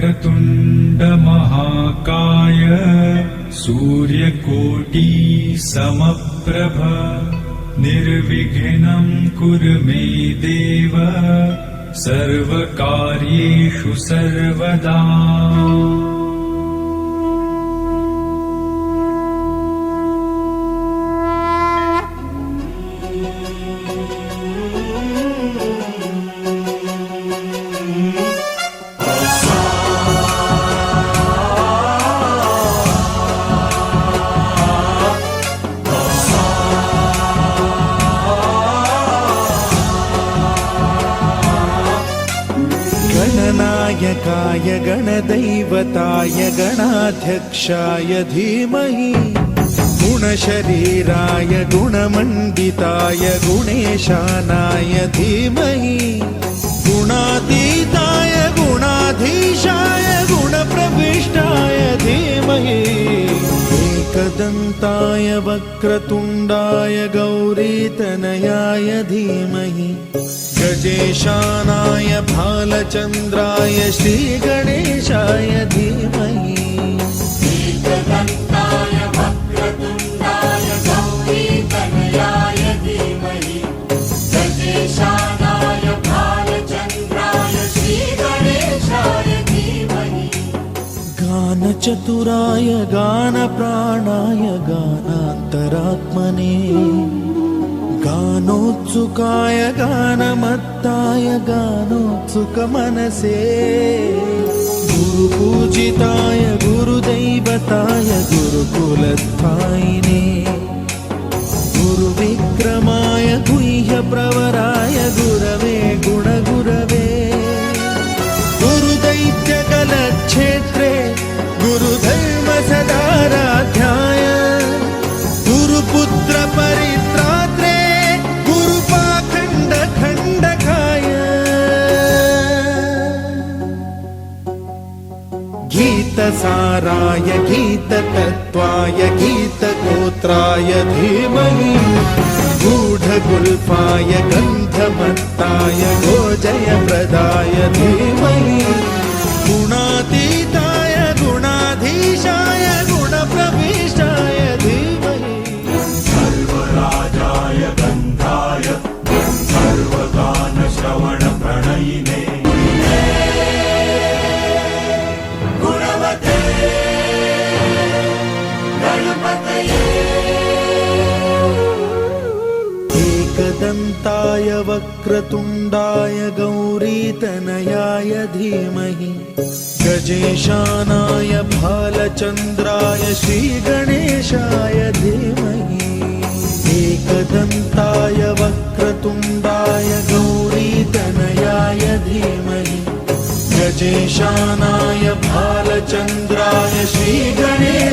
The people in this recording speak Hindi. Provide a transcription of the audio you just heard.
वक्रतुण्ड महाकाय सूर्यकोटि समप्रभ निर्विघ्नं कुरु मे देव सर्वकार्येषु सर्वदा। गणनायकाय गणदैवताय गणाध्यक्षाय धीमहि गुणशरीराय गुणमण्डिताय गुणेशानाय धीमहि गुणातीताय गुणाधीशाय गुणप्रविष्टाय धीमहि एकदन्ताय वक्रतुण्डाय गौरीतनयाय धीमहि गजेशानाय भालचन्द्राय श्रीगणेशाय धीमहि एकदन्ताय वक्रतुण्डाय गौरीतनयाय धीमहि गजेशानाय भालचन्द्राय श्रीगणेशाय धीमहि गानचतुराय गानप्राणाय गानान्तरात्मने गानोत्सुकाय गानमत्ताय गानोत्सुकमनसे गुरुपूजिताय गुरुदैवताय गुरुकुलस्थायिने गुरुविक्रमाय गुह्यप्रवराय गुरवे गुणगुरवे गुरुदैत्यकलक्षेत्रे गुरुधर्मसदाराध्याय गुरुपुत्र परित्रात्रे गीतसाराय गीततत्त्वाय गीतगोत्राय धीमहि गूढगुल्फाय गन्धमत्ताय गोजयप्रदाय धीमहि गुणातीताय गुणाधीशाय गुणप्रविष्टाय धीमहि सर्वराजाय गन्धाय सर्वगानश्रवणप्रणयिने एकदन्ताय वक्रतुण्डाय गौरीतनयाय धीमहि गजेशानाय भालचन्द्राय श्रीगणेशाय धीमहि एकदन्ताय वक्रतुण्डाय गौरीतनयाय धीमहि गजेशानाय भालचन्द्राय श्रीगणेशाय